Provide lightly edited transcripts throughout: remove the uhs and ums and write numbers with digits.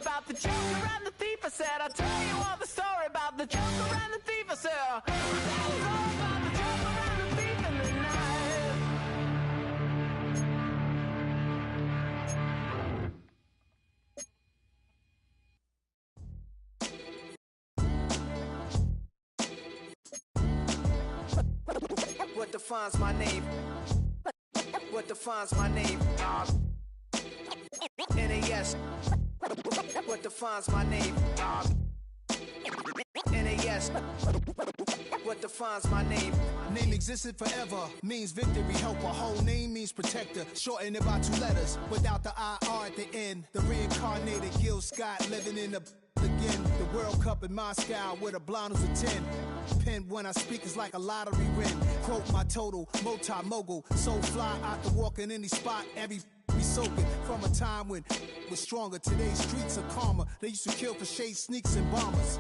about the Joker and the thief. I said, I'll tell you all the story about the Joker and the thief. I said, that was all about the Joker and the thief in the night. What defines my name? What defines my name? NAS. What defines my name? NAS. What defines my name? Name existed forever, means victory, helper. Whole name means protector, shortened it by 2 letters, without the IR at the end. The reincarnated Gil Scott living in the again. The World Cup in Moscow with a blonde who's a 10. Pen when I speak is like a lottery win. Quote my total, multi-mogul, so fly out to walk in any spot, every be soaking from a time when was stronger. Today's streets are calmer. They used to kill for shade sneaks and bombers.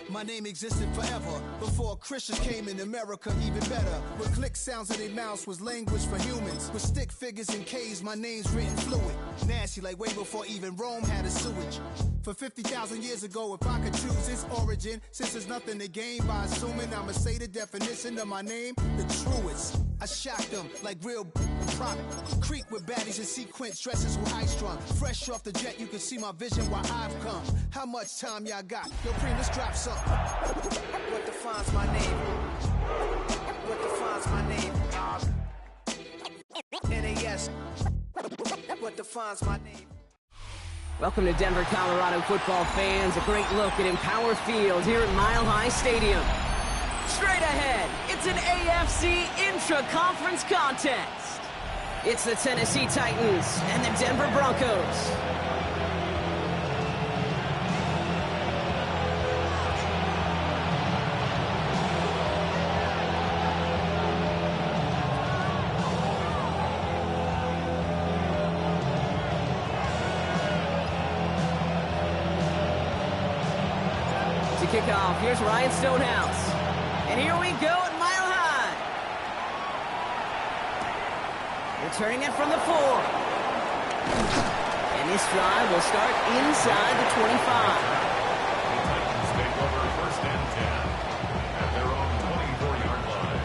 My name existed forever before Christians came in America, even better. With click sounds in their mouths was language for humans. With stick figures and K's, my name's written fluid. Nasty like way before even Rome had a sewage. For 50,000 years ago, if I could choose its origin, since there's nothing to gain by assuming, I'ma say the definition of my name, the truest. I shocked them like real prop. Creek with baddies in sequence, dresses with high strung. Fresh off the jet, you can see my vision where I've come. How much time y'all got? Yo, Preem, let's drop something. What defines my name? What defines my name? NAS. What defines my name? Welcome to Denver, Colorado football fans. A great look at Empower Field here at Mile High Stadium. Straight ahead, it's an AFC intra-conference contest. It's the Tennessee Titans and the Denver Broncos. To kick off, here's Ryan Stonehouse. And here we go at Mile High. Returning it from the 4. And this drive will start inside the 25. Titans take over first and 10 at their own 24-yard line.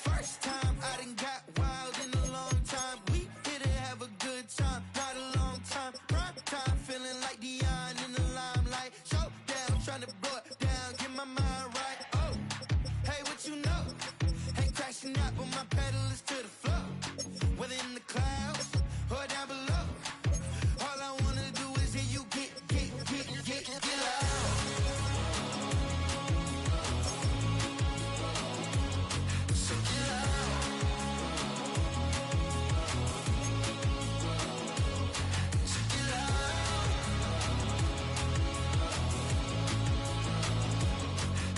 First time I done got wild in a long time. We here to have a good time, not a long time. Prime time, feeling like Dion in the limelight. Showdown, trying to blow it down, get my mind right. Oh, hey, what you know? Ain't crashing out, but my pedal is to the floor. Whether in the clouds or down below, all I wanna do is hear you get loud. So get loud. So get loud.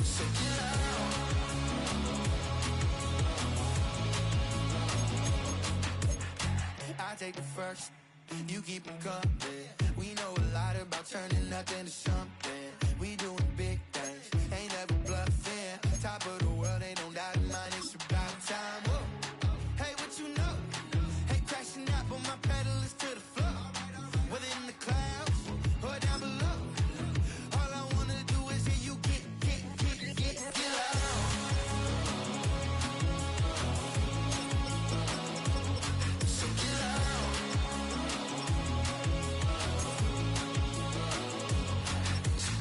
So get loud. I take the first, you keep 'em coming. We know a lot about turning nothing to something. We doing big things, ain't never bluffing. Top of the world, ain't no doubt in mine, it's about time. Whoa. Hey, what you know? Ain't crashing out, but my pedal is to the floor. Whether in the clouds or down below, all I wanna do is hear you get loud. So get loud. So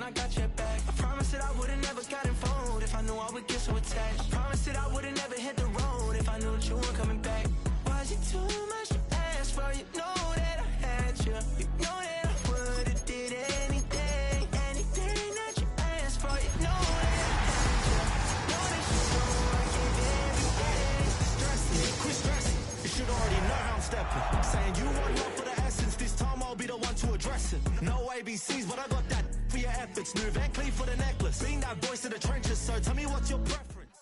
I got your back. I promise that I would've never gotten phoned if I knew I would get so attached. I promise that I would've never hit the road if I knew that you weren't coming back. Was it too much to ask for? You know that I had you. You know that I would've did anything that you asked for. You know that I had you. Know that you know I give everything. Stressing, quit stressing. You should already know how I'm stepping. Saying you want love for the essence. This time I'll be the one to address it. No ABCs, but I got that for your efforts. New Van Cleef for the necklace. Being that voice of the trenches, so tell me what's your preference.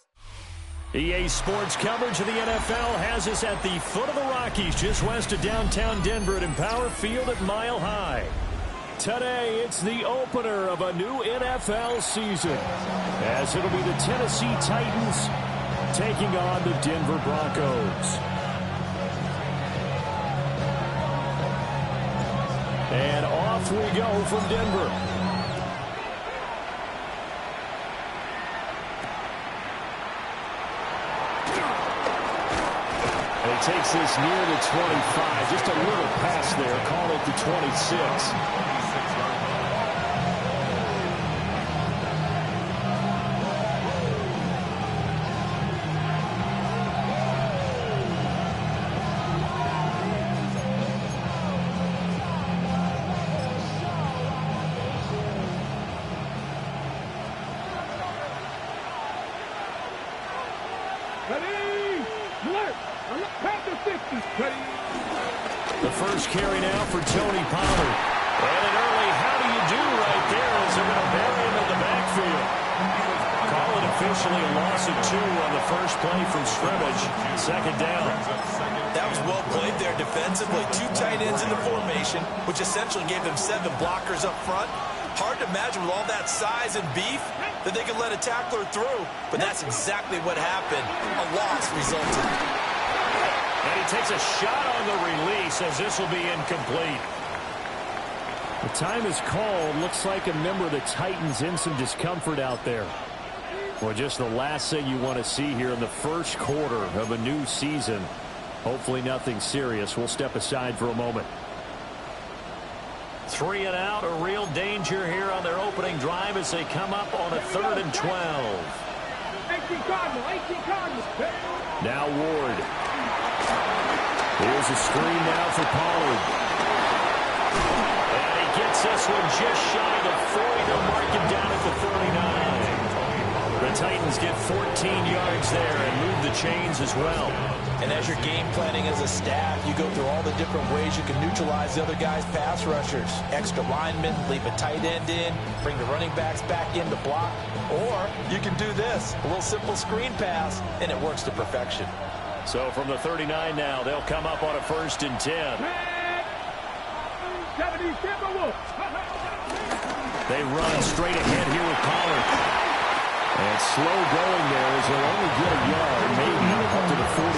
EA Sports coverage of the NFL has us at the foot of the Rockies, just west of downtown Denver at Empower Field at Mile High. Today, it's the opener of a new NFL season, as it'll be the Tennessee Titans taking on the Denver Broncos. And off we go from Denver. He takes this near the 25. Just a little pass there. Call it the 26. The first carry now for Tony Pollard. And an early how do you do right there as they're going to bury him in the backfield. Call it officially a loss of 2 on the first play from scrimmage. Second down. That was well played there defensively. 2 tight ends in the formation, which essentially gave them 7 blockers up front. Hard to imagine with all that size and beef that they could let a tackler through. But that's exactly what happened. A loss resulted. And he takes a shot on the release as this will be incomplete. The time is called. Looks like a member of the Titans in some discomfort out there. Well, just the last thing you want to see here in the first quarter of a new season. Hopefully nothing serious. We'll step aside for a moment. 3 and out, a real danger here on their opening drive as they come up on a 3rd and 12. 18 Cardinals. Now Ward. Here's a screen now for Pollard. And he gets this one just shy of the 40. They'll mark him down at the 39. The Titans get 14 yards there and move the chains as well. And as you're game planning as a staff, you go through all the different ways you can neutralize the other guy's pass rushers. Extra linemen, leave a tight end in, bring the running backs back in to block. Or you can do this, a little simple screen pass, and it works to perfection. So from the 39 now, they'll come up on a 1st and 10. They run straight ahead here with Pollard. And slow going there as he'll only get a yard, maybe up to the 41.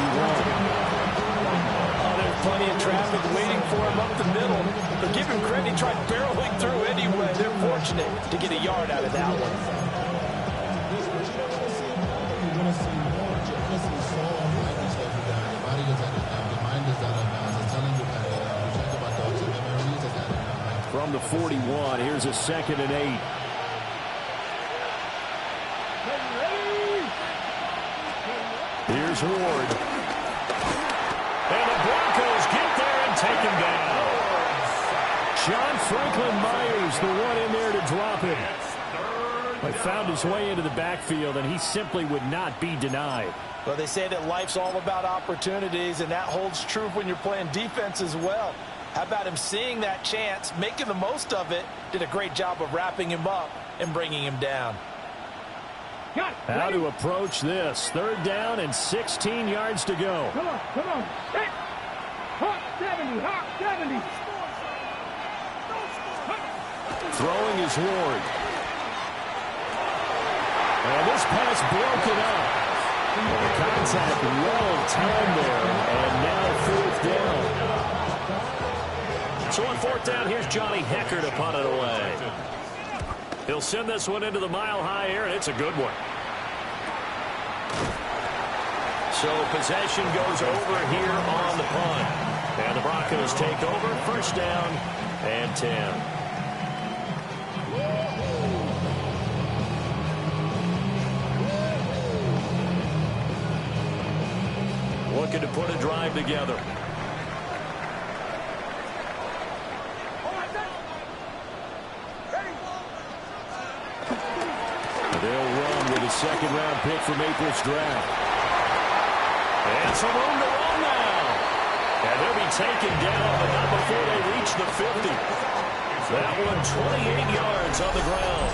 Oh, there's plenty of traffic waiting for him up the middle. But give him credit, he tried barreling through anyway. They're fortunate to get a yard out of that one. From the 41, here's a 2nd and 8. Here's Ward. And the Broncos get there and take him down. John Franklin Myers, the one in there to drop it. But found his way into the backfield, and he simply would not be denied. Well, they say that life's all about opportunities, and that holds true when you're playing defense as well. How about him seeing that chance, making the most of it, did a great job of wrapping him up and bringing him down. How to approach this. 3rd down and 16 yards to go. Come on. Hawk 70. Throwing is Ward. And this pass broken up. The contact well timed there. And now 4th down. So on 4th down, here's Johnny Hecker to punt it away. He'll send this one into the mile-high air, and it's a good one. So possession goes over here on the punt. And the Broncos take over. 1st down and 10. looking to put a drive together. They'll run with a second-round pick from April's draft. And some room to run now. And they'll be taken down, but not before they reach the 50. That one 28 yards on the ground.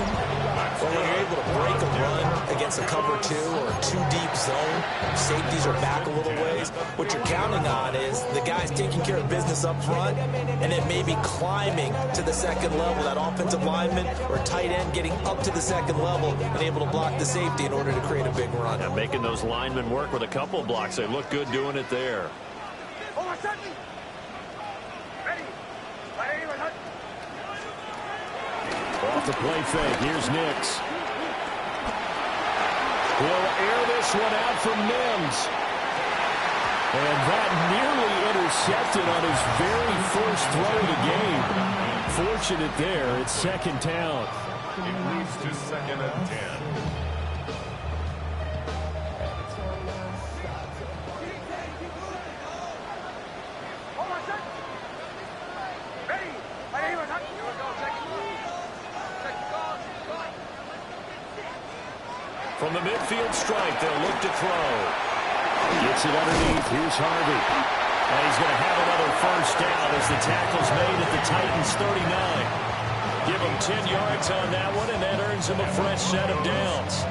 Well, when you're able to break a run against a cover 2 or a 2-deep zone, safeties are back a little ways. What you're counting on is the guys taking care of business up front and then maybe climbing to the second level. That offensive lineman or tight end getting up to the second level and able to block the safety in order to create a big run. And making those linemen work with a couple of blocks. They look good doing it there. Off the play fake. Here's Nix. He'll air this one out from Mims. And that nearly intercepted on his very first throw of the game. Fortunate there. It's second down. It leads to second and 10. From the midfield strike, they'll look to throw. Gets it underneath. Here's Harvey. And he's going to have another first down as the tackle's made at the Titans' 39. Give him 10 yards on that one, and that earns him a fresh set of downs.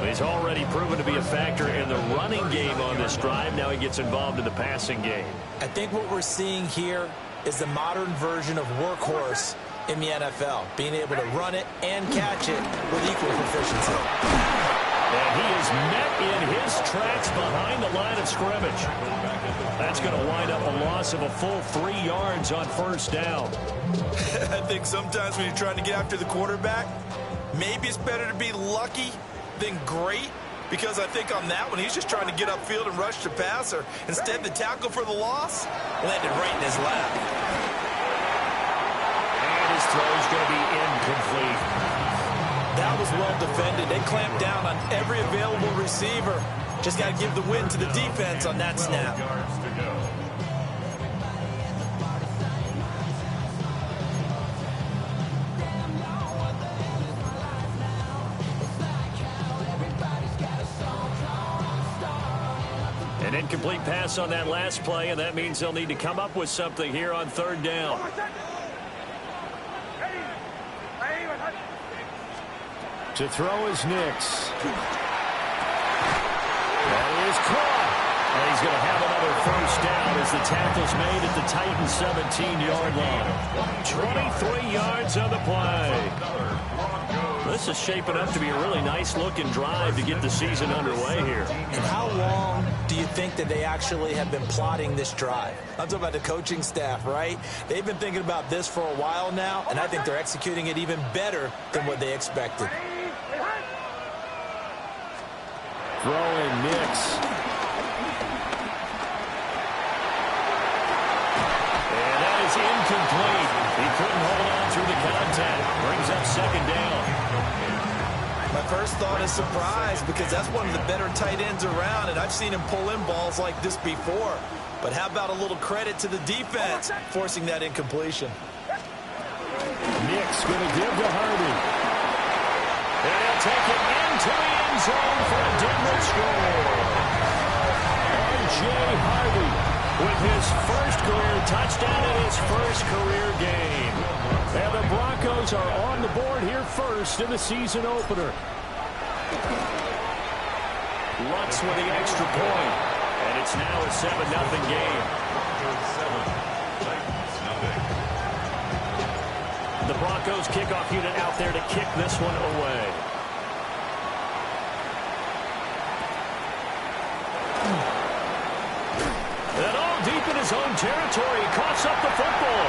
He's already proven to be a factor in the running game on this drive. Now he gets involved in the passing game. I think what we're seeing here is the modern version of workhorse in the NFL, being able to run it and catch it with equal proficiency. And he is met in his tracks behind the line of scrimmage. That's going to wind up a loss of a full 3 yards on first down. I think sometimes when you're trying to get after the quarterback, maybe it's better to be lucky than great, because I think on that one, he's just trying to get upfield and rush the passer. Instead, the tackle for the loss landed right in his lap. His throw is going to be incomplete. That was well defended. They clamped down on every available receiver. Just got to give the win to the defense on that snap. An incomplete pass on that last play, and that means they'll need to come up with something here on third down. To throw is Nix. That is caught. And he's going to have another first down as the tackle's made at the Titans' 17-yard line. 23 yards on the play. This is shaping up to be a really nice-looking drive to get the season underway here. And how long do you think that they actually have been plotting this drive? I'm talking about the coaching staff, right? They've been thinking about this for a while now, and I think they're executing it even better than what they expected. Throwing Nix. And that is incomplete. He couldn't hold on through the contact. Brings up second down. My first thought is surprise, because that's one of the better tight ends around, and I've seen him pull in balls like this before. But how about a little credit to the defense forcing that incompletion? Nix going to give to Harvey. And he'll take it into the end zone for a Denver score. R.J. Harvey with his first career touchdown in his first career game. And the Broncos are on the board here first in the season opener. Lutz with the extra point. And it's now a 7-0 game. The Broncos kickoff unit out there to kick this one away. And all deep in his own territory, he coughs up the football.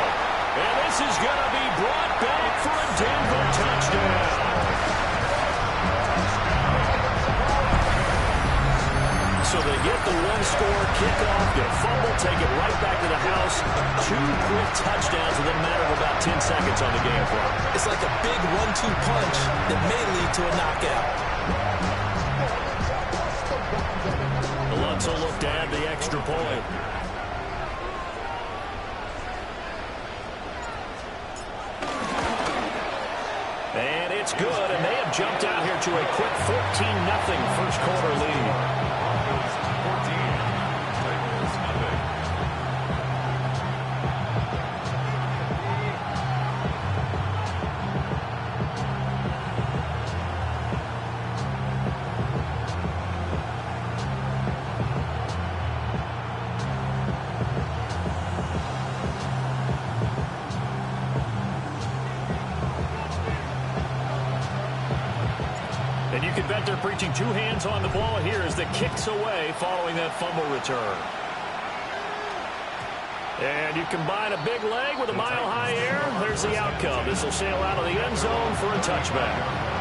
And this is going to be brought back for a Denver touchdown. So they get the one-score kickoff, get a fumble, take it right back to the house. 2 quick touchdowns in the matter of about 10 seconds on the game clock. It's like a big 1-2 punch that may lead to a knockout. Lutz will look to add the extra point. And it's good, and they have jumped out here to a quick 14-0 first quarter lead. And you can bet they're preaching two hands on the ball here as the kick's away following that fumble return. And you combine a big leg with a mile-high air. There's the outcome. This will sail out of the end zone for a touchback.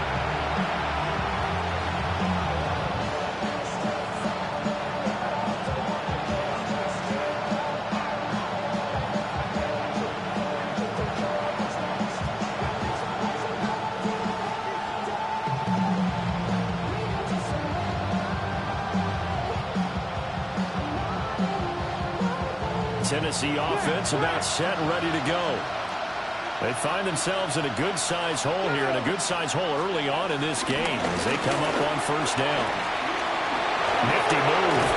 Tennessee offense about set and ready to go. They find themselves in a good-sized hole here, and a good-sized hole early on in this game as they come up on first down. Nifty move.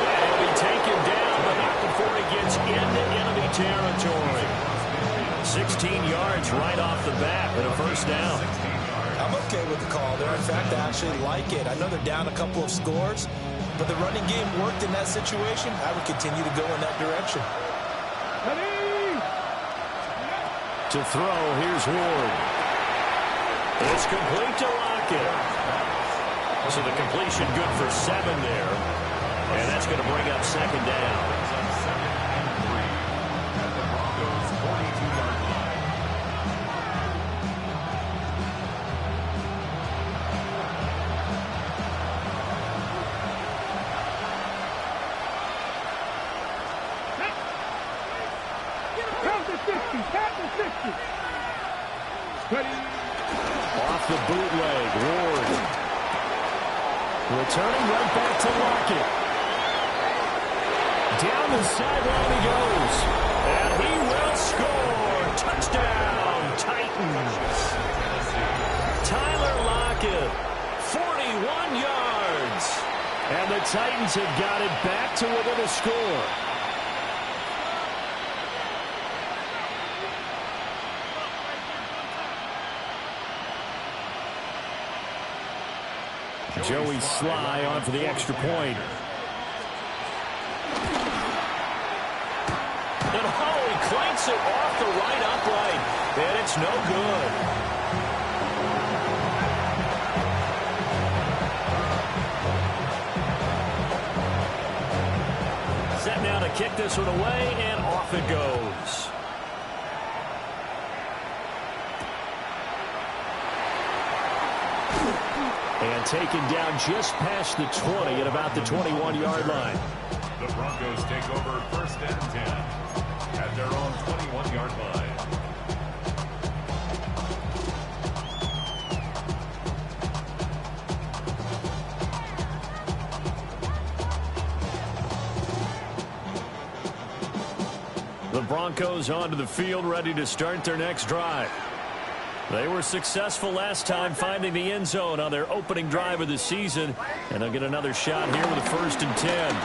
And he'll be taken down, but not before he gets into enemy territory. 16 yards right off the bat and a first down. I'm okay with the call there. In fact, I actually like it. I know they're down a couple of scores, but the running game worked in that situation. I would continue to go in that direction. To throw, here's Ward. It's complete to Lockett. So the completion good for 7 there. And that's going to bring up second down. Second and 3 at the Broncos' 42-yard line. Off the bootleg, Ward. Returning right back to Lockett. Down the sideline he goes. And he will score. Touchdown, Titans. Tyler Lockett, 41 yards. And the Titans have got it back to within a score. Joey Sly on for the extra point. And he clanks it off the right upright. And it's no good. Set now to kick this one away, and off it goes. And taken down just past the 20 at about the 21-yard line. The Broncos take over first and 10 at their own 21-yard line. The Broncos onto the field, ready to start their next drive. They were successful last time finding the end zone on their opening drive of the season, and they'll get another shot here with a 1st and 10.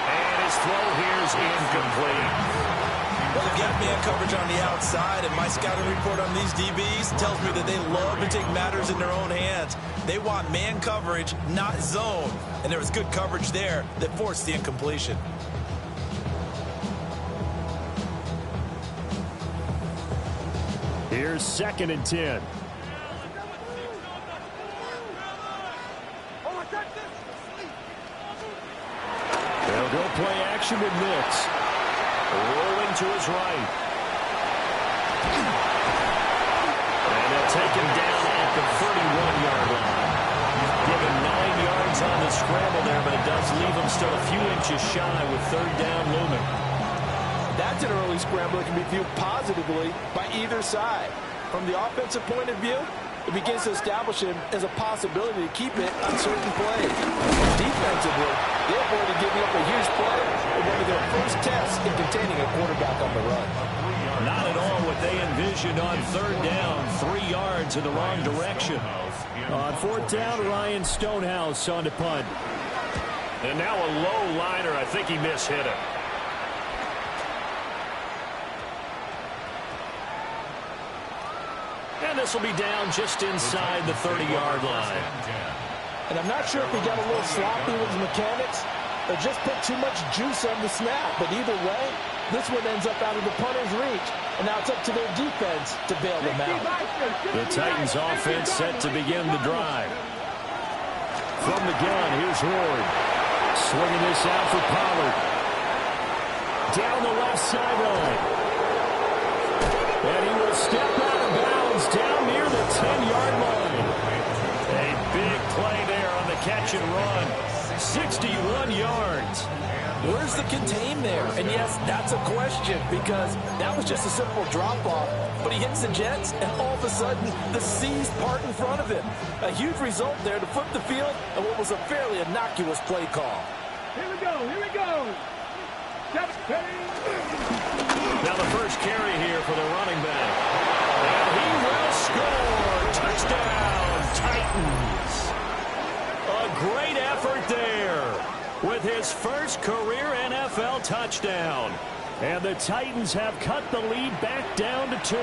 And his throw here is incomplete. Well, they've got man coverage on the outside, and my scouting report on these DBs tells me that they love to take matters in their own hands. They want man coverage, not zone, and there was good coverage there that forced the incompletion. Here's 2nd and 10. They'll go play action with Nix. Rolling to his right. And they'll take him down at the 31-yard line. Given 9 yards on the scramble there, but it does leave him still a few inches shy with 3rd down looming. That's an early scramble that can be viewed positively by either side. From the offensive point of view, it begins to establish him as a possibility to keep it on certain plays. Defensively, they avoided giving up a huge play in one of their first tests in containing a quarterback on the run. Not at all what they envisioned on third down. 3 yards in the wrong direction. On fourth down, Ryan Stonehouse on to punt. And now a low liner. I think he mishit it. And this will be down just inside the 30-yard line. And I'm not sure if he got a little sloppy with his mechanics or just put too much juice on the snap. But either way, this one ends up out of the punter's reach. And now it's up to their defense to bail them out. The Titans offense set to begin the drive. From the gun, here's Ward. Swinging this out for Pollard. Down the left sideline. And he will step out of bounds down near the 10-yard line. A big play there on the catch and run. 61 yards. Where's the contain there? And yes, that's a question because that was just a simple drop-off. But he hits the Jets, and all of a sudden, the seas part in front of him. A huge result there to flip the field and what was a fairly innocuous play call. Here we go, here we go. Now the first carry here for the running back. And he will score. Touchdown, Titans. A great effort there with his first career NFL touchdown. And the Titans have cut the lead back down to 2.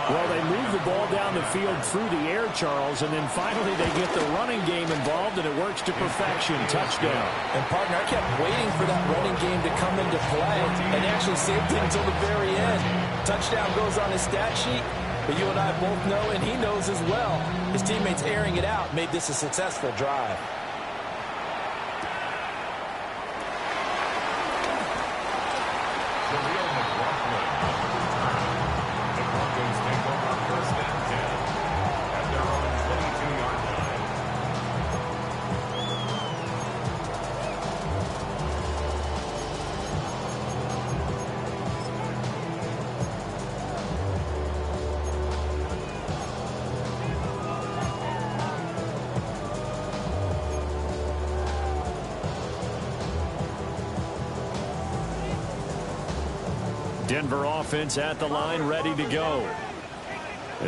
Well, they move the ball down the field through the air, Charles, and then finally they get the running game involved, and it works to perfection. Touchdown. And, partner, I kept waiting for that running game to come into play and actually saved it until the very end. Touchdown goes on his stat sheet, but you and I both know, and he knows as well, his teammates airing it out made this a successful drive. Denver offense at the line, ready to go.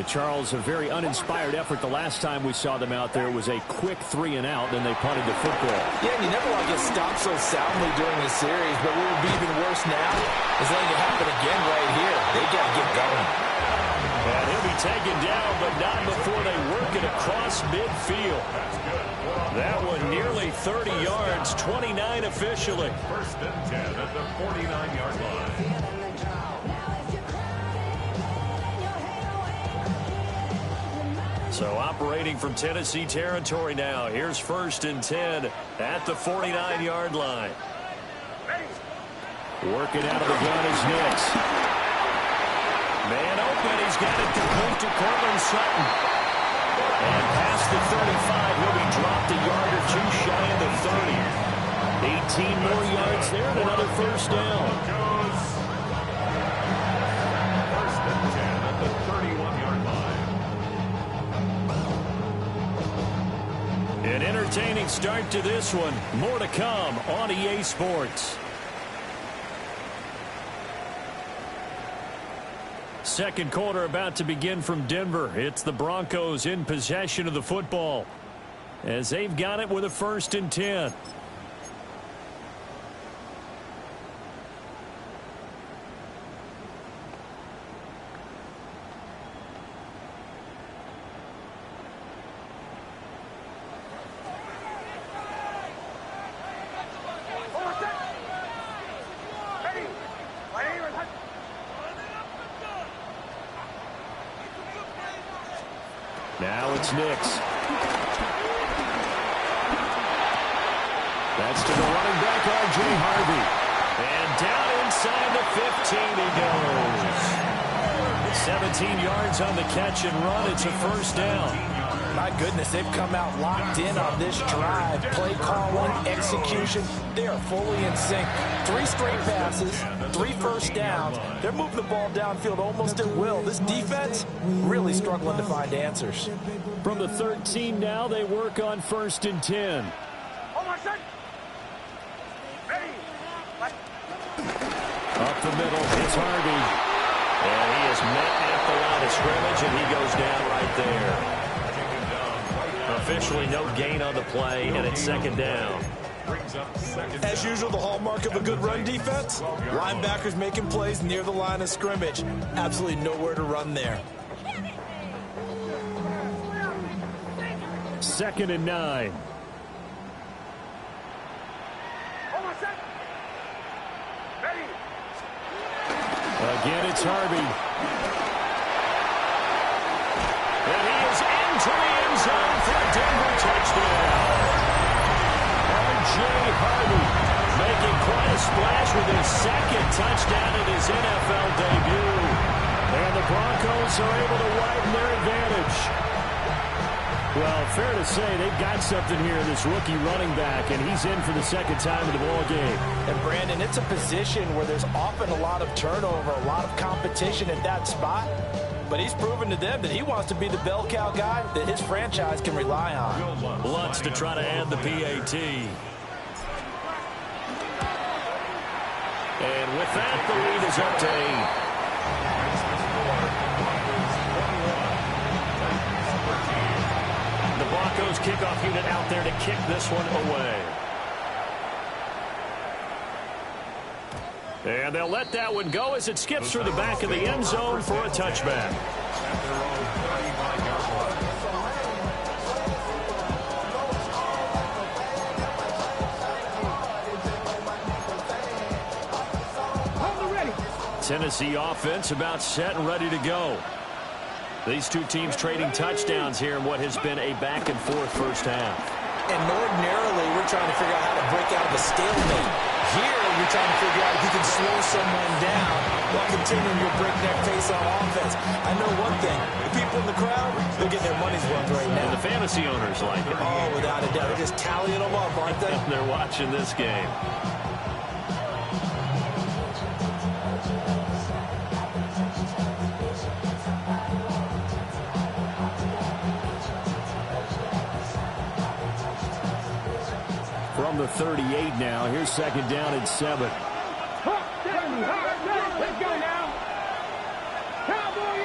Charles, a very uninspired effort. The last time we saw them out there was a quick 3 and out, then they punted the football. Yeah, and you never want to get stopped so soundly during the series, but what would be even worse now is letting it happen again right here. They got to get going. And he'll be taken down, but not before they work it across midfield. That one nearly 30 yards, 29 officially. First and 10 at the 49-yard line. So operating from Tennessee territory now. Here's first and 10 at the 49-yard line. Working out of the gun is Nix. Man open. He's got it complete to Cortland Sutton. And past the 35, he'll be dropped a yard or two shy of the 30. 18 more yards there and another first down. First and 10 at the 31-yard line. An entertaining start to this one. More to come on EA Sports. Second quarter about to begin from Denver. It's the Broncos in possession of the football as they've got it with a first and 10. Now it's Nix. That's to the running back, R.J. Harvey. And down inside the 15 he goes. 17 yards on the catch and run. It's a first down. My goodness, they've come out locked in on this drive. Play calling, execution, they are fully in sync. 3 straight passes, 3 first downs. They're moving the ball downfield almost at will. This defense really struggling to find answers. From the 13 now, they work on 1st and 10. Up the middle, it's Harvey. And he is met at the line of scrimmage, and he goes down right there. Officially no gain on the play, and it's 2nd down. As usual, the hallmark of a good run defense, linebackers making plays near the line of scrimmage. Absolutely nowhere to run there. 2nd and 9. Again, it's Harvey. And he is into the end zone for a Denver touchdown. R.J. Harvey making quite a splash with his 2nd touchdown in his NFL debut. And the Broncos are able to widen their advantage. Well, fair to say they've got something here in this rookie running back, and he's in for the 2nd time in the ball game. And Brandon, it's a position where there's often a lot of turnover, a lot of competition at that spot. But he's proven to them that he wants to be the bell cow guy that his franchise can rely on. Lutz to try to add the PAT. And with that, the lead is up to 8. The Broncos kickoff unit out there to kick this one away. And they'll let that one go as it skips through the back of the end zone for a touchback. Tennessee offense about set and ready to go. These two teams trading touchdowns here in what has been a back-and-forth first half. And ordinarily, we're trying to figure out how to break out of a stalemate. Here, you're trying to figure out if you can slow someone down while continuing your breakneck pace on offense. I know one thing. The people in the crowd, they're getting their money's worth right now. And the fantasy owners like it. Oh, without a doubt. They're just tallying them up, aren't they? They're watching this game. From the 38 now, here's 2nd down and 7. Let's go now. Cowboy.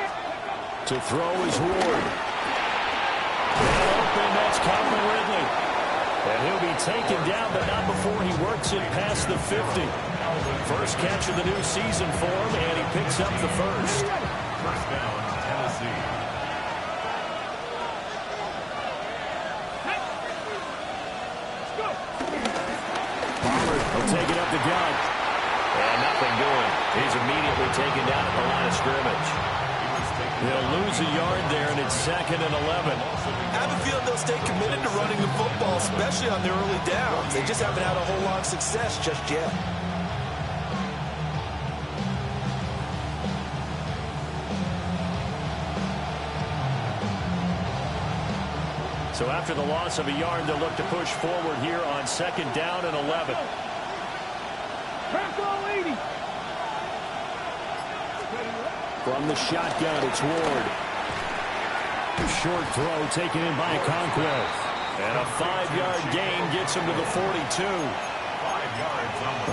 To throw is Ward. And open, that's Calvin Ridley. And he'll be taken down, but not before he works it past the 50. First catch of the new season for him, and he picks up the first. First down, Tennessee. He'll take it up the gut. And nothing doing. He's immediately taken down at the line of scrimmage. They'll lose a yard there, and it's 2nd and 11. I have a feeling they'll stay committed to running the football, especially on their early downs. They just haven't had a whole lot of success just yet. So after the loss of a yard, they'll look to push forward here on 2nd down and 11. From the shotgun, it's Ward. A short throw taken in by Conquest. And a 5-yard gain gets him to the 42.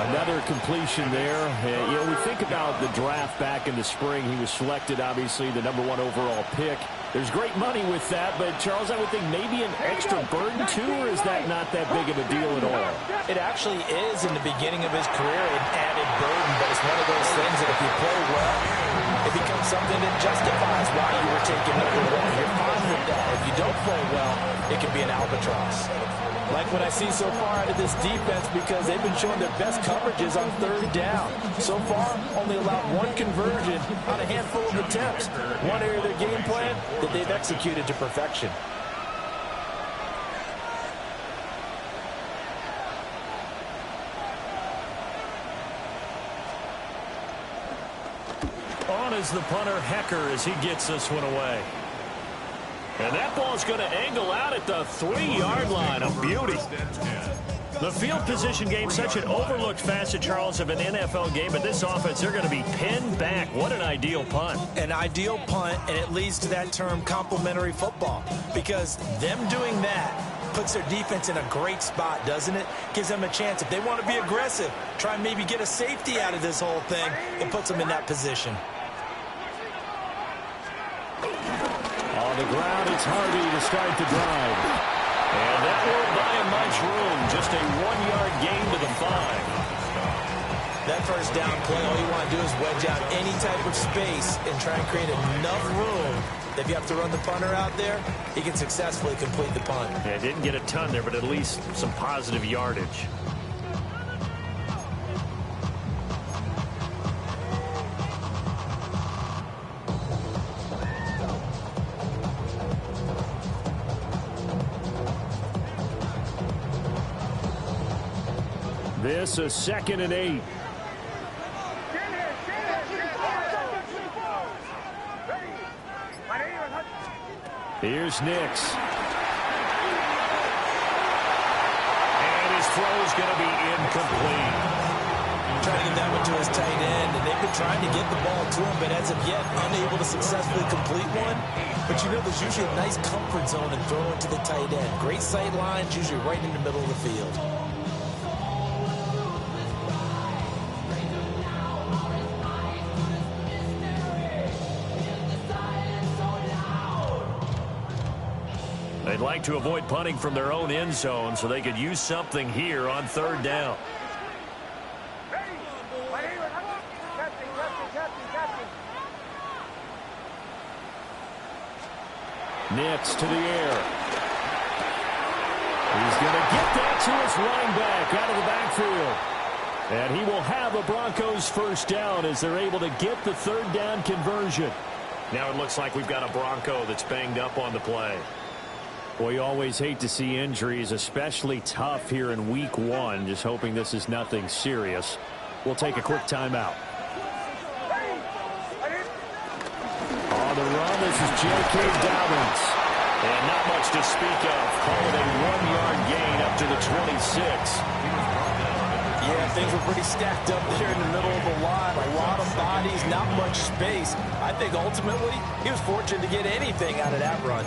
Another completion there. You know, we think about the draft back in the spring. He was selected, obviously, the #1 overall pick. There's great money with that, but, Charles, I would think maybe an extra burden, too, or is that not that big of a deal at all? It actually is in the beginning of his career an added burden, but it's one of those things that if you play well, it becomes something that justifies why you were taken #1. You're fine with that. If you don't play well, it can be an albatross. Like what I see so far out of this defense, because they've been showing their best coverages on 3rd down. So far, only allowed 1 conversion on a handful of attempts. One area of their game plan that they've executed to perfection. On is the punter, Hecker, as he gets this one away. And that ball's going to angle out at the 3-yard line. A beauty. The field position game, such an overlooked facet, Charles, of an NFL game. But this offense, they're going to be pinned back. What an ideal punt. An ideal punt, and it leads to that term complementary football. Because them doing that puts their defense in a great spot, doesn't it? Gives them a chance. If they want to be aggressive, try and maybe get a safety out of this whole thing, it puts them in that position. On the ground, it's Harvey to start the drive. And that won't buy him much room. Just a 1-yard gain to the 5. That first down play, all you want to do is wedge out any type of space and try and create enough room that if you have to run the punter out there, he can successfully complete the punt. Yeah, didn't get a ton there, but at least some positive yardage. This is 2nd and 8. Here's Nix. And his throw is going to be incomplete. Trying to get that one to his tight end, and they've been trying to get the ball to him, but as of yet, unable to successfully complete one. But you know, there's usually a nice comfort zone in throwing to the tight end. Great sight lines, usually right in the middle of the field. They'd like to avoid punting from their own end zone so they could use something here on 3rd down. Nix to the air. He's going to get that to his running back out of the backfield. And he will have a Broncos first down as they're able to get the 3rd down conversion. Now it looks like we've got a Bronco that's banged up on the play. Well, you always hate to see injuries, especially tough here in week 1. Just hoping this is nothing serious. We'll take a quick timeout. On the run, this is J.K. Dobbins. And not much to speak of. Call it a 1-yard gain up to the 26. Yeah, things were pretty stacked up there in the middle of the line. A lot of bodies, not much space. I think ultimately he was fortunate to get anything out of that run.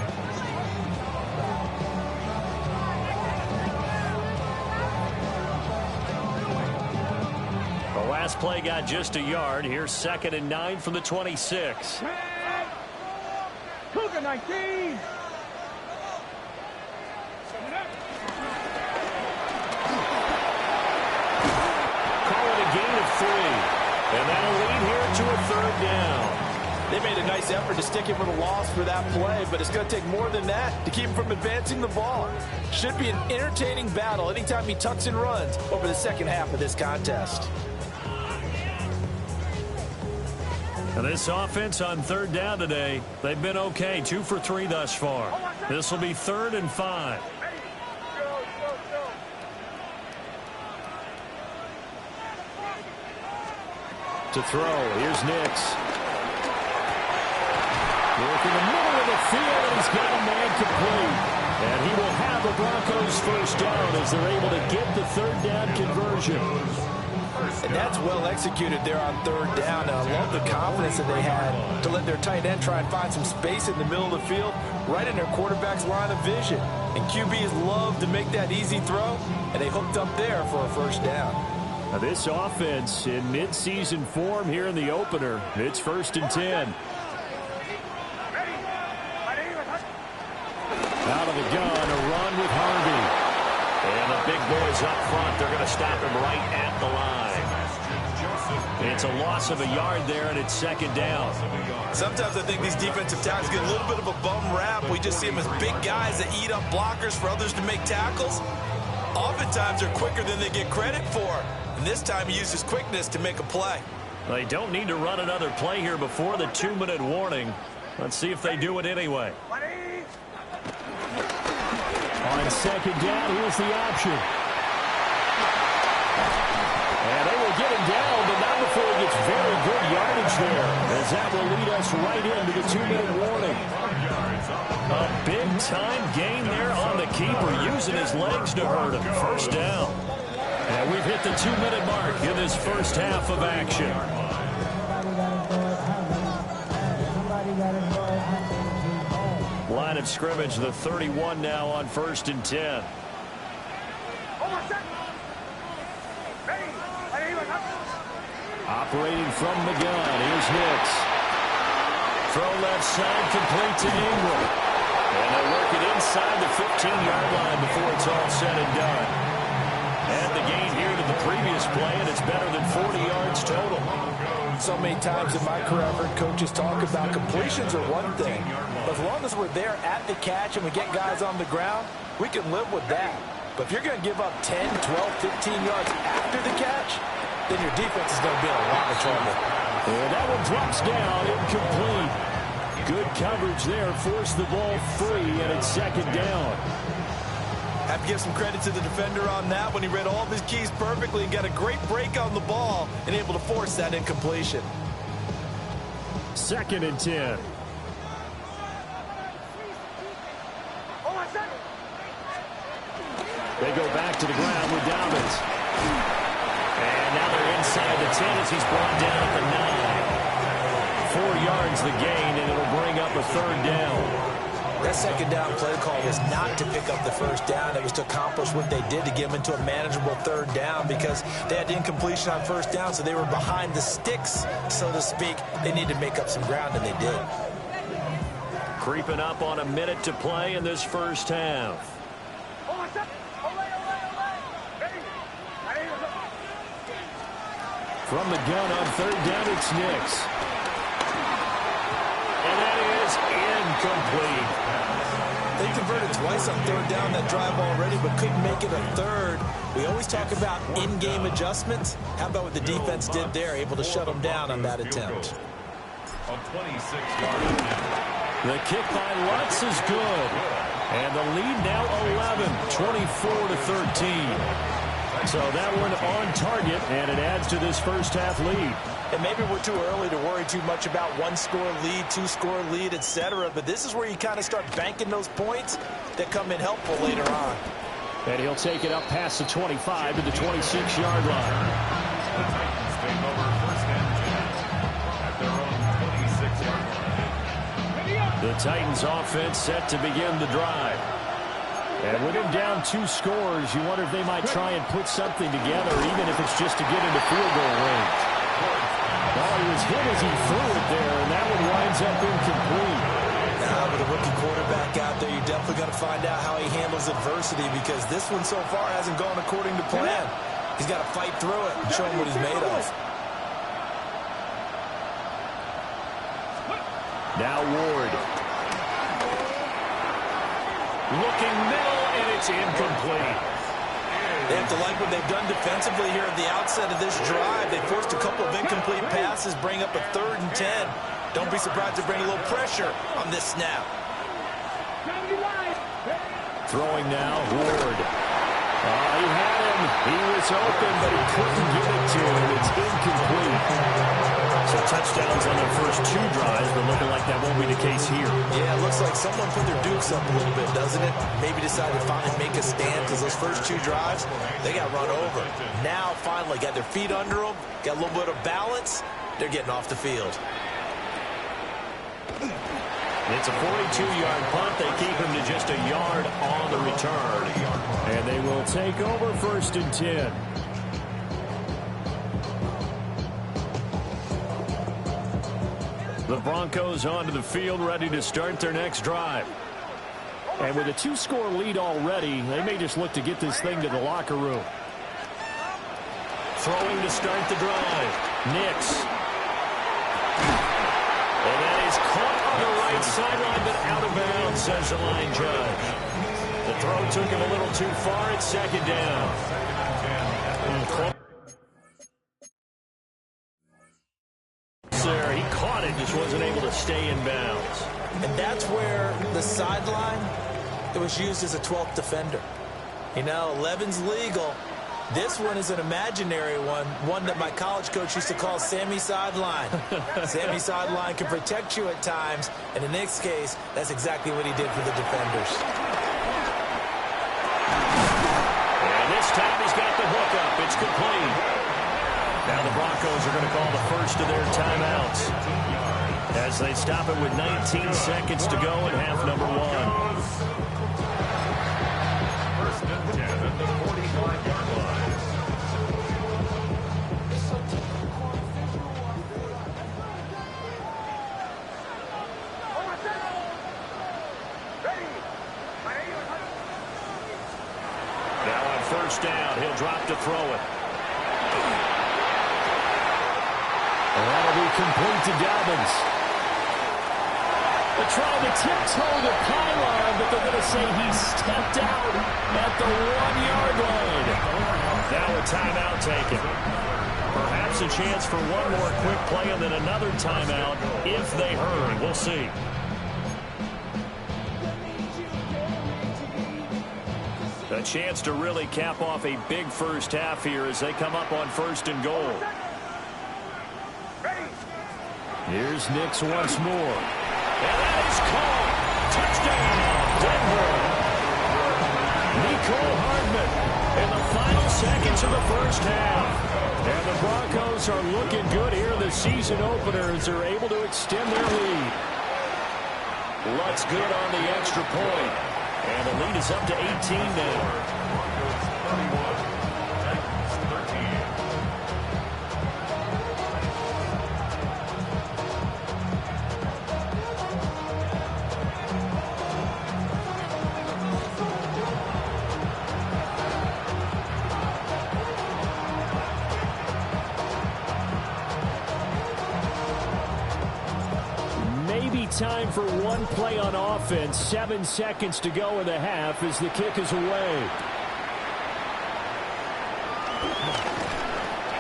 The last play got just a yard. Here's 2nd and 9 from the 26. Cougar 19. Call it a gain of 3. And that'll lead here to a 3rd down. They made a nice effort to stick him with a loss for that play, but it's going to take more than that to keep him from advancing the ball. Should be an entertaining battle anytime he tucks and runs over the second half of this contest. Now this offense on 3rd down today, they've been okay. 2 for 3 thus far. This will be 3rd and 5. To throw, here's Nix. Work in the middle of the field, and he's got a man complete. And he will have the Broncos first down as they're able to get the 3rd down conversion. And that's well executed there on 3rd down. And I love the confidence that they had to let their tight end try and find some space in the middle of the field, right in their quarterback's line of vision. And QBs love to make that easy throw, and they hooked up there for a first down. Now this offense in midseason form here in the opener. It's 1st and 10. Out of the gun, a run with Harvey. And the big boys up front, they're going to stop him right at the line. It's a loss of a yard there, and it's 2nd down. Sometimes I think these defensive tackles get a little bit of a bum rap. We just see them as big guys that eat up blockers for others to make tackles. Oftentimes they're quicker than they get credit for. And this time he uses quickness to make a play. They don't need to run another play here before the 2-minute warning. Let's see if they do it anyway. On 2nd down, here's the option. And they will get him down, but not before he gets very good yardage coverage there, as that will lead us right into the 2-minute warning. A big-time gain there on the keeper, using his legs to hurt him. First down. And we've hit the 2-minute mark in this first half of action. Line of scrimmage, the 31 now on 1st and 10. Operating from the gun, here's Hicks. Throw left side, complete to Ingram. And they work it inside the 15-yard line before it's all said and done. And the gain here to the previous play, and it's better than 40 yards total. So many times in my career, I've heard coaches talk about completions are one thing. But as long as we're there at the catch and we get guys on the ground, we can live with that. But if you're going to give up 10, 12, 15 yards after the catch, then your defense is going to be in a lot of trouble. And that one drops down, incomplete. Good coverage there, forced the ball free, and it's 2nd down. Have to give some credit to the defender on that when he read all of his keys perfectly and got a great break on the ball and able to force that incompletion. 2nd and 10. They go back to the ground with Dobbins. And now they're inside the 10 as he's brought down at the 9. 4 yards the gain, and it'll bring up a 3rd down. That 2nd down play call was not to pick up the 1st down. It was to accomplish what they did to get them into a manageable 3rd down because they had incompletion on 1st down, so they were behind the sticks, so to speak. They needed to make up some ground, and they did. Creeping up on a minute to play in this first half. From the gun on 3rd down, it's Nix. And that is incomplete. They converted twice on 3rd down that drive already, but couldn't make it a 3rd. We always talk about in-game adjustments. How about what the defense did there, able to shut them down on that attempt? A 26-yard attempt. The kick by Lutz is good. And the lead now 11, 24-13. So that one on target, and it adds to this first half lead. And maybe we're too early to worry too much about 1-score lead, 2-score lead, etc. But this is where you kind of start banking those points that come in helpful later on. And he'll take it up past the 25 to the 26-yard line. The Titans take over 1st and 10 at their own 26-yard line. The Titans offense set to begin the drive. And with him down 2 scores, you wonder if they might try and put something together, even if it's just to get into field goal range. Well, he was hit as he threw it there, and that one winds up incomplete. Now, with a rookie quarterback out there, you definitely got to find out how he handles adversity because this one so far hasn't gone according to plan. He's got to fight through it and show him what he's made of. Now Ward. Looking middle, and it's incomplete. They have to like what they've done defensively here at the outset of this drive. They forced a couple of incomplete passes, bring up a 3rd and 10. Don't be surprised to bring a little pressure on this snap. Throwing now, Ward. He had him. He was open, but he couldn't get it to him. It's incomplete. So touchdowns on their first 2 drives, but looking like that won't be the case here. Yeah, it looks like someone put their dukes up a little bit, doesn't it? Maybe decided to finally make a stand because those first 2 drives, they got run over. Now, finally, got their feet under them, got a little bit of balance. They're getting off the field. It's a 42-yard punt. They keep him to just a yard on the return. And they will take over 1st and 10. The Broncos onto the field, ready to start their next drive. And with a 2-score lead already, they may just look to get this thing to the locker room. Throwing to start the drive. Nix. And that is caught on the right sideline, but out of bounds, says the line judge. The throw took him a little too far. It's 2nd down. There, he caught it, just wasn't able to stay in bounds. And that's where the sideline, it was used as a 12th defender. You know, 11's legal, This one is an imaginary one that my college coach used to call Sammy Sideline. Sammy Sideline can protect you at times, and in this case, that's exactly what he did for the defenders. And this time he's got the hook up. It's complete. Now the Broncos are going to call the first of their timeouts as they stop it with 19 seconds to go in half number one. First and 10 at the 45-yard line. Now on first down, he'll drop to throw it. That'll be complete to Dobbins. They're trying to tiptoe the pylon, but they're going to say he stepped out at the 1-yard line. Now a timeout taken. Perhaps a chance for one more quick play and then another timeout if they hurry. We'll see. A chance to really cap off a big first half here as they come up on first and goal. Here's Nix once more. And that is caught. Touchdown, Denver. Nicole Hardman in the final seconds of the first half. And the Broncos are looking good here in the season opener as they're able to extend their lead. Lutz good on the extra point. And the lead is up to 18 now. Time for one play on offense. 7 seconds to go in the half as the kick is away.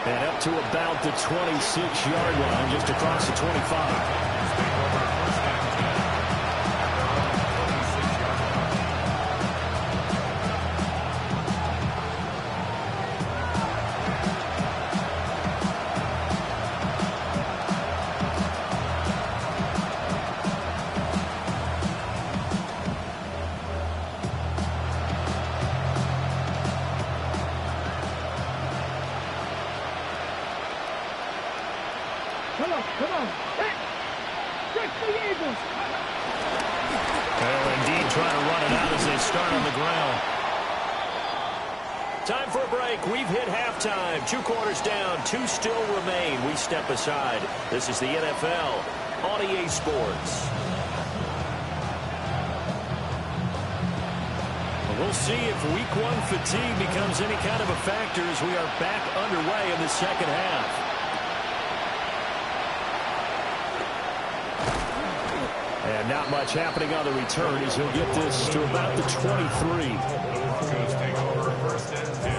And up to about the 26-yard line, just across the 25. Time for a break. We've hit halftime. 2 quarters down. 2 still remain. We step aside. This is the NFL on EA Sports. We'll see if week 1 fatigue becomes any kind of a factor as we are back underway in the second half. And not much happening on the return as he'll get this to about the 23. Broncos take over first and 10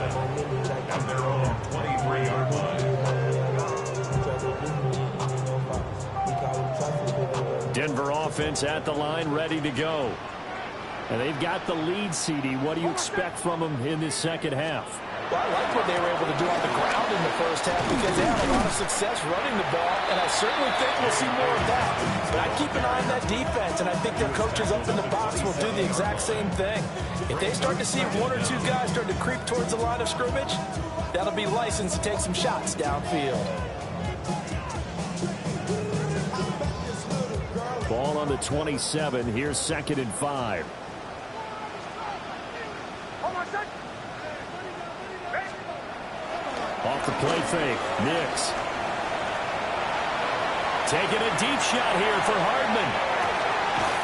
at their own 23-yard line. Denver offense at the line, ready to go. And they've got the lead, CD. What do you expect from them in this second half? Well, I like what they were able to do on the ground in the first half because they had a lot of success running the ball, and I certainly think we'll see more of that. But I keep an eye on that defense, and I think their coaches up in the box will do the exact same thing. If they start to see 1 or 2 guys start to creep towards the line of scrimmage, that'll be licensed to take some shots downfield. Ball on the 27. Here's 2nd and 5. Off the play fake. Nix. Taking a deep shot here for Hardman.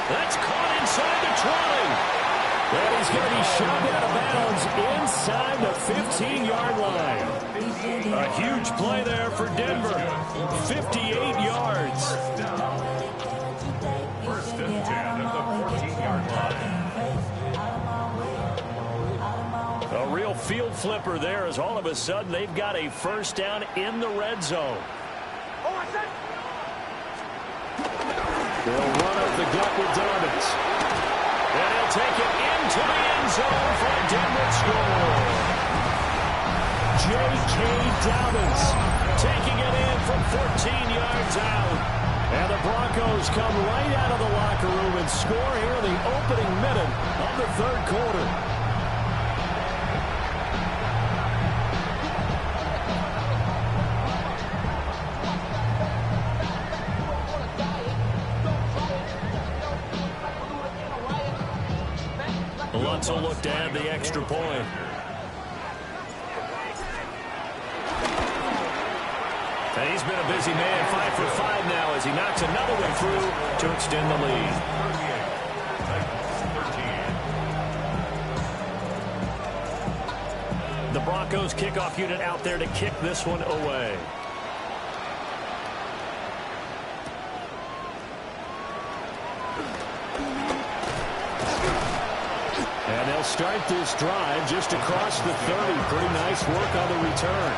That's caught inside the 20. And he's going to be shoved out of bounds inside the 15-yard line. A huge play there for Denver. 58 yards. First and 10 at the 14-yard line. A real field flipper there as all of a sudden they've got a first down in the red zone. They'll run up the gut with Dobbins. And he'll take it into the end zone for a Denver score. J.K. Dobbins taking it in from 14 yards out. And the Broncos come right out of the locker room and score here in the opening minute of the third quarter. Lutz will look to add the extra point. And he's been a busy man, 5 for 5 now as he knocks another one through to extend the lead. The Broncos kickoff unit out there to kick this one away. And they'll start this drive just across the 30. Pretty nice work on the return.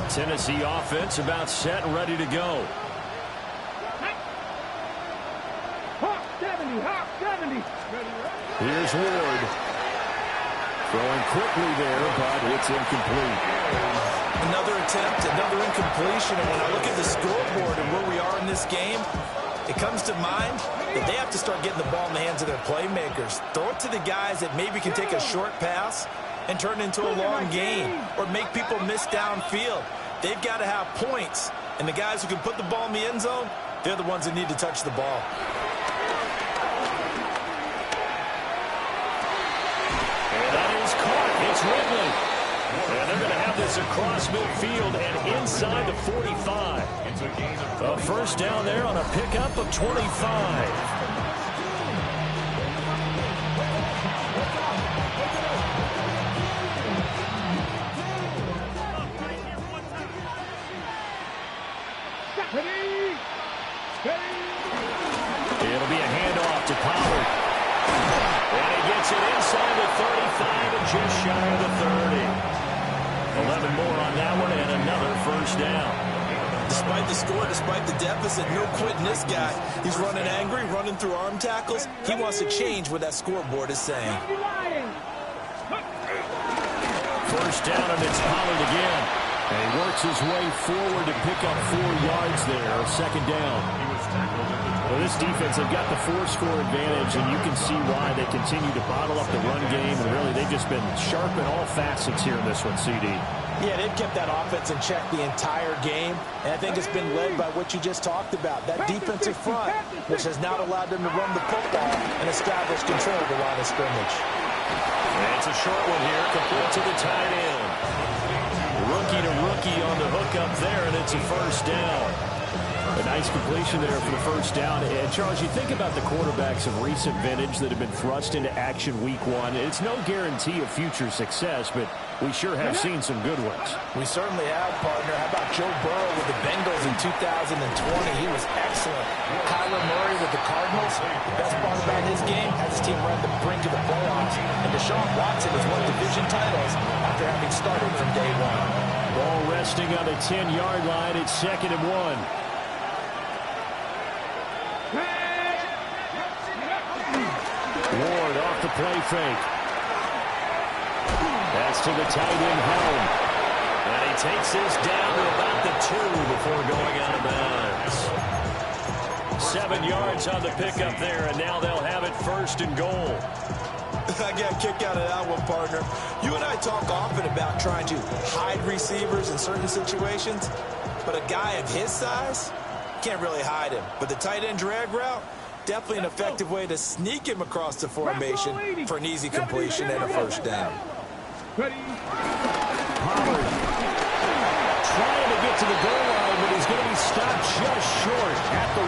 Tennessee offense about set and ready to go. Here's Ward. Throwing quickly there, but it's incomplete. Another attempt, another incompletion. And when I look at the scoreboard and where we are in this game, it comes to mind that they have to start getting the ball in the hands of their playmakers. Throw it to the guys that maybe can take a short pass and turn it into a long gain or make people miss downfield. They've got to have points. And the guys who can put the ball in the end zone, they're the ones that need to touch the ball. It's Ridley. And they're going to have this across midfield and inside the 45. A first down there on a pickup of 25. It'll be a handoff to Pollard. And he gets it inside the 35 and just shy of the 30. 11 more on that one and another first down. Despite the score, despite the deficit, no quitting this guy. He's running angry, running through arm tackles. He wants to change what that scoreboard is saying. First down, and it's Pollard again. And he works his way forward to pick up 4 yards there. Second down. Well, this defense, they've got the 4-score advantage, and you can see why they continue to bottle up the run game. And really, they've just been sharp in all facets here in this one, CD. Yeah, they've kept that offense in check the entire game. And I think it's been led by what you just talked about, that defensive front, which has now allowed them to run the football and establish control of the line of scrimmage. And it's a short one here, complete to the tight end. Rookie to rookie on the hook up there, and it's a first down. A nice completion there for the first down. And, Charles, you think about the quarterbacks of recent vintage that have been thrust into action week 1. It's no guarantee of future success, but we sure have seen some good ones. We certainly have, partner. How about Joe Burrow with the Bengals in 2020? He was excellent. Kyler Murray with the Cardinals. The best part about his game has his team right at the brink of the playoffs. And Deshaun Watson has won division titles after having started from day 1. Ball resting on the 10-yard line. It's 2nd and 1. Ward off the play fake. That's to the tight end Helm. And he takes this down to about the 2 before going out of bounds. 7 yards on the pickup there, and now they'll have it 1st and goal. I got a kick out of that one, partner. You and I talk often about trying to hide receivers in certain situations, but a guy of his size can't really hide him. But the tight end drag route, definitely an effective way to sneak him across the formation for an easy completion and a first down. Pollard trying to get to the goal line, but he's going to be stopped just short at the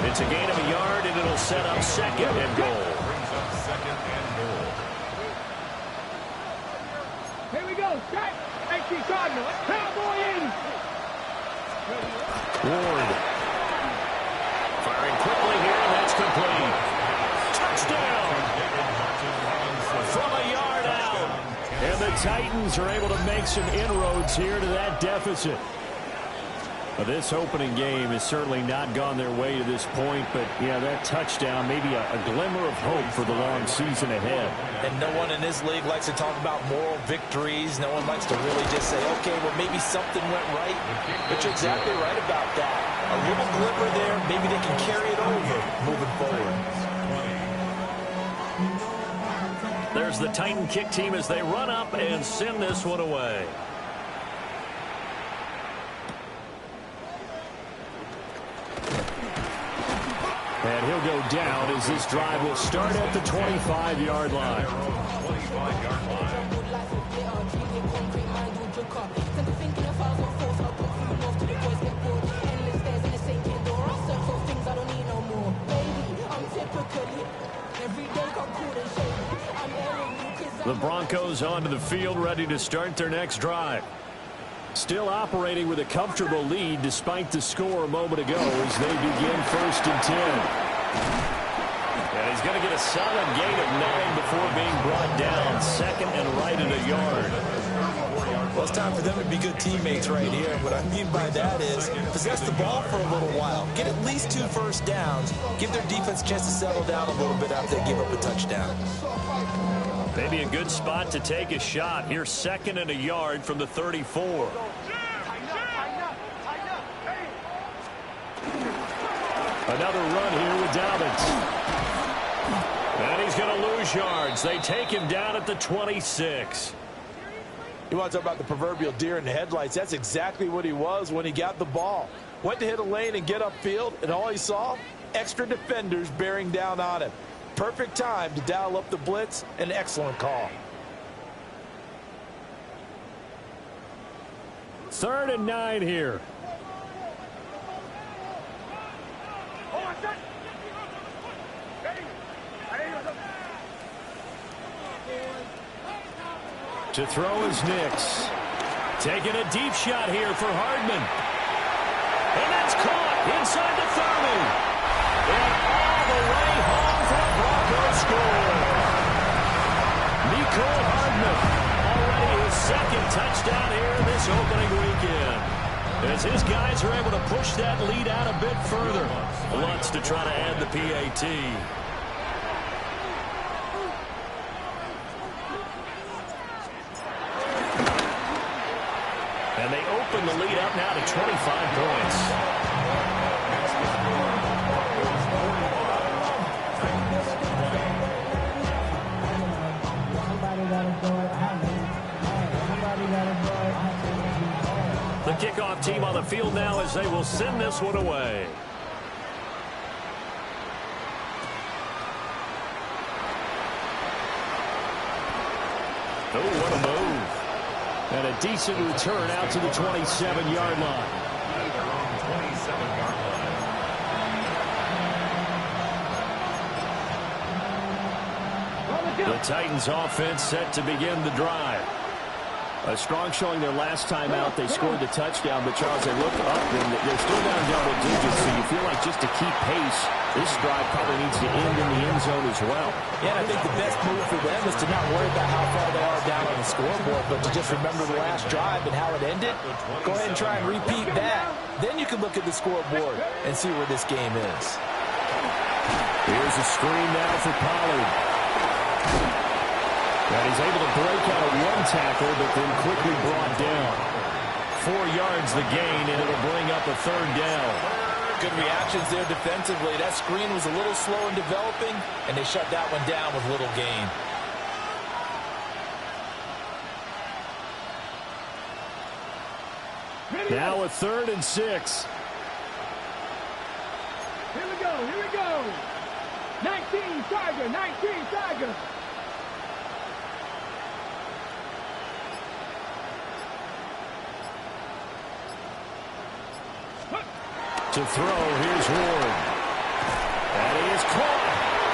1. It's a gain of a yard, and it'll set up 2nd and goal. Here we go. Strike. XC Cardinal. Cowboy in. Ward. Firing quickly here, and that's complete. Touchdown! From a yard out. And Titans are able to make some inroads here to that deficit. Well, this opening game has certainly not gone their way to this point, but, yeah, that touchdown, maybe a glimmer of hope for the long season ahead. And no one in this league likes to talk about moral victories. No one likes to really just say, okay, well, maybe something went right. But you're exactly right about that. A little glimmer there, maybe they can carry it over moving forward. There's the Titan kick team as they run up and send this one away. And he'll go down as this drive will start at the 25-yard line. 25-yard line. The Broncos onto the field, ready to start their next drive. Still operating with a comfortable lead despite the score a moment ago as they begin 1st and 10. And he's going to get a solid gain of 9 before being brought down. 2nd and right at a yard. Well, it's time for them to be good teammates right here. What I mean by that is possess the ball for a little while. Get at least 2 first downs. Give their defense a chance to settle down a little bit after they give up a touchdown. Maybe a good spot to take a shot. Here's 2nd and a yard from the 34. Another run here with Dobbins. And he's going to lose yards. They take him down at the 26. You want to talk about the proverbial deer in the headlights? That's exactly what he was when he got the ball. Went to hit a lane and get upfield, and all he saw, extra defenders bearing down on him. Perfect time to dial up the blitz. An excellent call. 3rd and 9 here. To throw is Nix. Taking a deep shot here for Hardman. And that's caught inside the 30. And all the way home for a Broncos score. Nicole Hardman, already his 2nd touchdown here this opening weekend. As his guys are able to push that lead out a bit further. Lutz to try to add the PAT. And they open the lead up now to 25 points. The kickoff team on the field now as they will send this one away. Oh, what a move. And a decent return out to the 27-yard line. 27-yard line. The Titans offense set to begin the drive. A strong showing their last time out. They scored the touchdown, but Charles, they look up and they're still down double digits, so you feel like just to keep pace, this drive probably needs to end in the end zone as well. Yeah, and I think the best move for them is to not worry about how far they are down on the scoreboard, but to just remember the last drive and how it ended. Go ahead and try and repeat that. Then you can look at the scoreboard and see where this game is. Here's a screen now for Pollard. And he's able to break out of one tackle, but then quickly brought down. 4 yards the gain, and it'll bring up a 3rd down. Good reactions there defensively. That screen was a little slow in developing, and they shut that one down with little gain. Now a 3rd and 6. Here we go, here we go. 19 Tiger, 19 Tiger. To throw, here's Ward. And he is caught.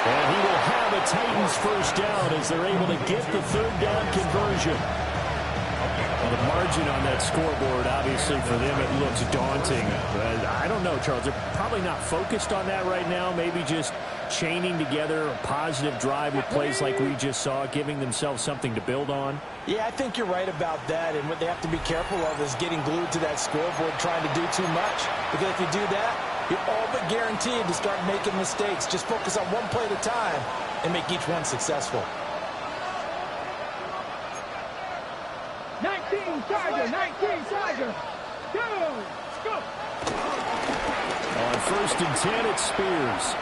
And he will have a Titans 1st down as they're able to get the 3rd down conversion. Well, the margin on that scoreboard, obviously, for them, it looks daunting. But I don't know, Charles. They're probably not focused on that right now. Maybe just chaining together a positive drive with plays like we just saw, giving themselves something to build on? Yeah, I think you're right about that, and what they have to be careful of is getting glued to that scoreboard trying to do too much. Because if you do that, you're all but guaranteed to start making mistakes. Just focus on one play at a time and make each one successful. 19 Tiger, 19 Tiger. Go! On 1st and 10, it's Spears.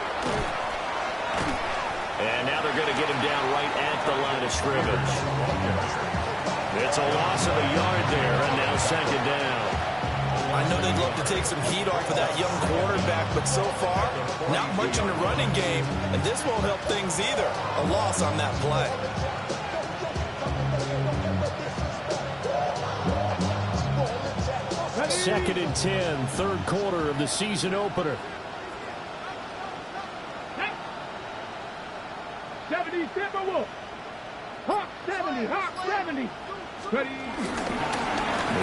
And now they're going to get him down right at the line of scrimmage. It's a loss of a yard there, and now 2nd down. I know they'd love to take some heat off of that young quarterback, but so far, not much in the running game, and this won't help things either. A loss on that play. Second and 10, 3rd quarter of the season opener. 70 Timberwolves. Hawk 70, Hawk 70. Ready.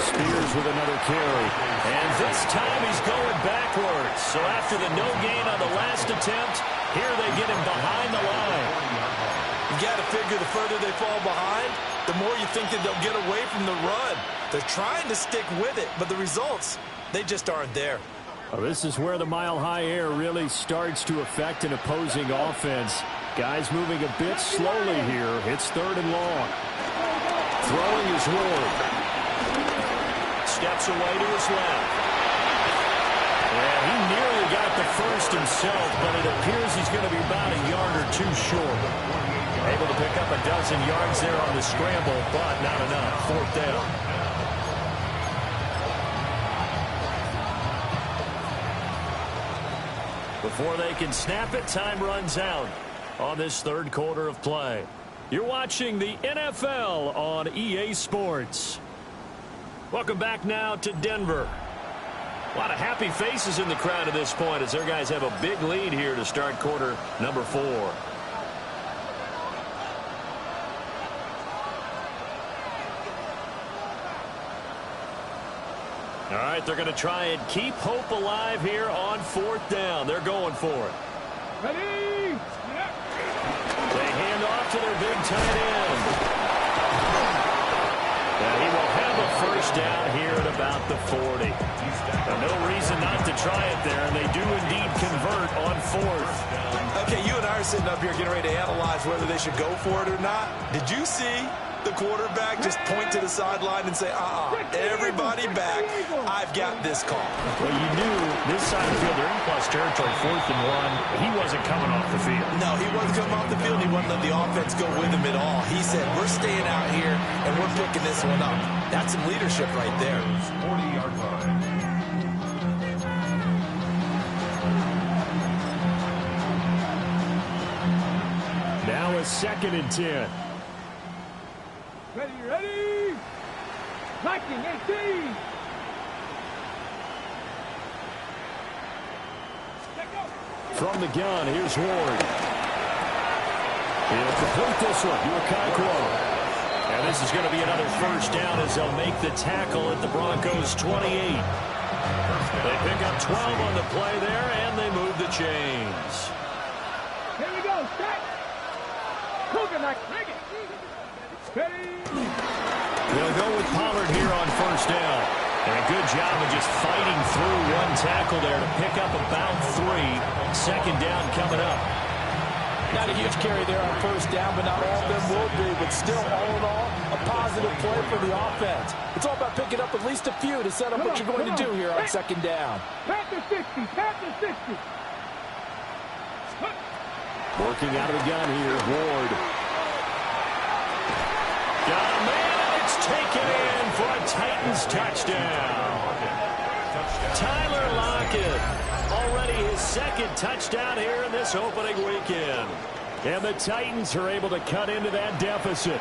Spears with another carry. And this time he's going backwards. So after the no gain on the last attempt, here they get him behind the line. You got to figure the further they fall behind, the more you think that they'll get away from the run. They're trying to stick with it, but the results, they just aren't there. Well, this is where the mile-high air really starts to affect an opposing offense. Guys moving a bit slowly here. It's 3rd and long. Throwing is Ward. Steps away to his left. Yeah, he nearly got the first himself, but it appears he's going to be about a yard or two short. Able to pick up a dozen yards there on the scramble, but not enough. 4th down. Before they can snap it, time runs out on this 3rd quarter of play. You're watching the NFL on EA Sports. Welcome back now to Denver. A lot of happy faces in the crowd at this point as their guys have a big lead here to start quarter number 4. All right, they're going to try and keep hope alive here on 4th down. They're going for it. Ready. They hand off to their big tight end. And he will have a 1st down here at about the 40. No reason not to try it there, and they do indeed convert on 4th. Okay, you and I are sitting up here getting ready to analyze whether they should go for it or not. Did you see the quarterback just point to the sideline and say, everybody back, I've got this call? Well, you knew this side of the field, they're in plus territory, 4th and 1. He wasn't coming off the field. No, he wasn't coming off the field. He wasn't letting the offense go with him at all. He said, we're staying out here, and we're picking this one up. That's some leadership right there. 40-yard line. Now a 2nd and 10. Ready. Liking 18. From the gun, here's Ward. He'll complete this one to Okonkwo. And this is going to be another 1st down as they'll make the tackle at the Broncos 28. They pick up 12 on the play there, and they move the chains. Here we go. Set. Cougar like it. Ready. They'll go with Pollard here on 1st down. And a good job of just fighting through one tackle there to pick up about 3. 2nd down coming up. Not a huge carry there on 1st down, but not all of them will be. But still, all in all, a positive play for the offense. It's all about picking up at least a few to set up what you're going to do here on 2nd down. Panther 60, Panther 60. Working out of the gun here, Ward. Got a man, it's taken in for a Titans touchdown. Tyler Lockett, already his 2nd touchdown here in this opening weekend. And the Titans are able to cut into that deficit.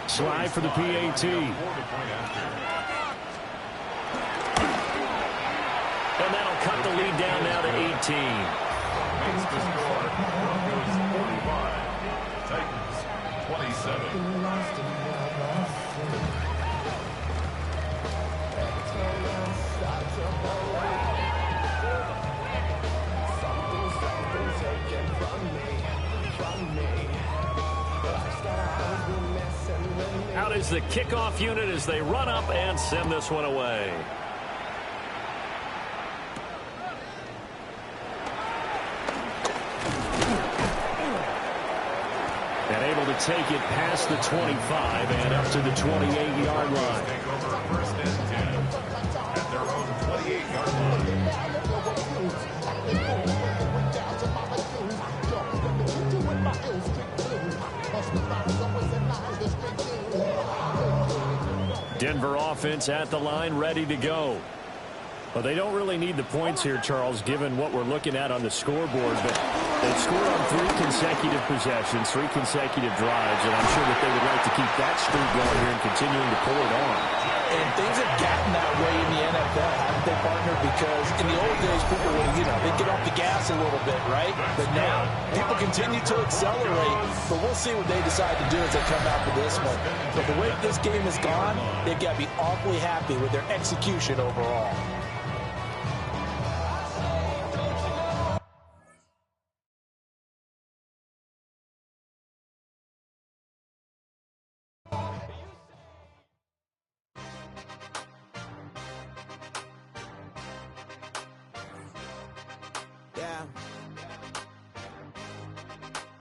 Slide for the PAT. And that'll cut the lead down now to 18. Titans 27. Out is the kickoff unit as they run up and send this one away. And able to take it past the 25 and up to the 28-yard line. Take over first and 10 at their own 28-yard line. Denver offense at the line, ready to go. Well, they don't really need the points here, Charles, given what we're looking at on the scoreboard. But they've scored on 3 consecutive possessions, 3 consecutive drives, and I'm sure that they would like to keep that streak going here and continuing to pull it on. And things have gotten that way in the NFL, haven't they, partner? Because in the old days, people would, they'd get off the gas a little bit, right? But now, people continue to accelerate. But we'll see what they decide to do as they come out for this one. But the way this game has gone, they've got to be awfully happy with their execution overall.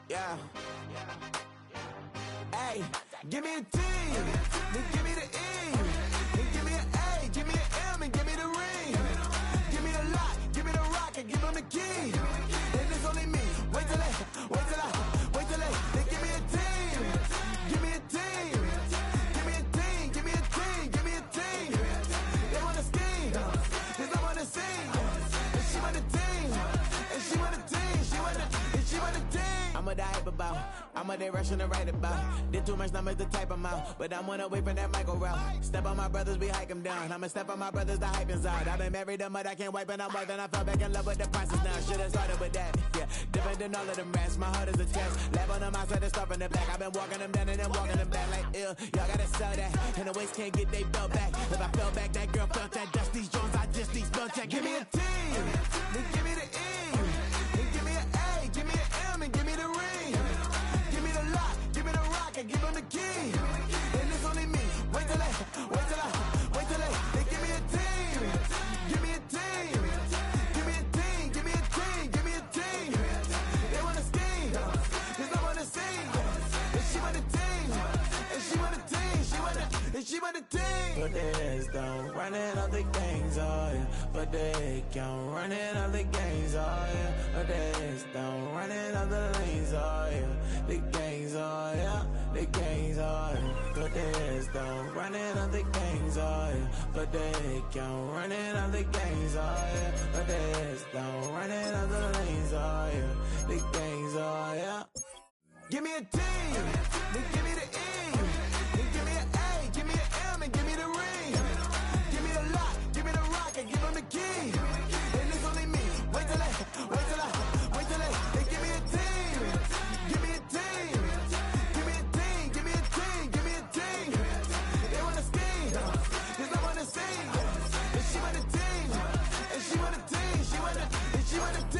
Yeah. Hey, give me a T, then give me the E, then give me an A, give me an M, and give me the ring. Give me the lock, give me the rock, and give them the key. And it's only me. Wait till they, then give me a team. Give me a team. Give me a team, give me a team, give me a team. They want to scheme, cause I want to sing. And she want a team, and she want a team, she want a team. I'm what I hype about, I'm what they rushing to write about. Did too much numbers to type them out, but I'm one away from that Michael route. Step on my brothers, we hike them down. I'ma step on my brothers, the hype inside. I've been married them, but I can't wipe and I'm wiping. I fell back in love with the process now. Should've started with that, yeah. Different than all of them rats, my heart is a test. Lab on them outside, the stuff in the back. I've been walking them down and then walking them back like ill. Y'all gotta sell that, and the waist can't get they belt back. If I fell back, that girl felt that. Dust these Jones, I just these belt check. Give me a T, then give me the E, then give me an A, give me an M, and give me the ring. Give me the lock, give me the rock, and give them the key. And it's only me. Wait till they, they give me a team. Give me a team. Give me a team, give me a team, give me a team. They wanna scheme, cause I wanna sing. And she want a team, and she want a team, and she want a team. But there's don't running all the games, oh yeah. But they can't run it all the games, oh yeah. But there's don't running all the lanes, oh yeah. The games, oh yeah. The games, oh yeah. But there's don't running all the games, oh yeah. But they can't run it all the games, oh yeah. But there's don't running all the lanes, oh yeah. The games, oh yeah. Give me a T, then give me the E, then give me an A, give me an M, and give me the ring. Give me the lock, give me the rock, and give them the key. And it's only me. Wait till they give me a team. Give me a team. Give me a team, give me a team, give me a team. They wanna scheme, cause I wanna sing. And she want a team, and she want a team, and she want a team.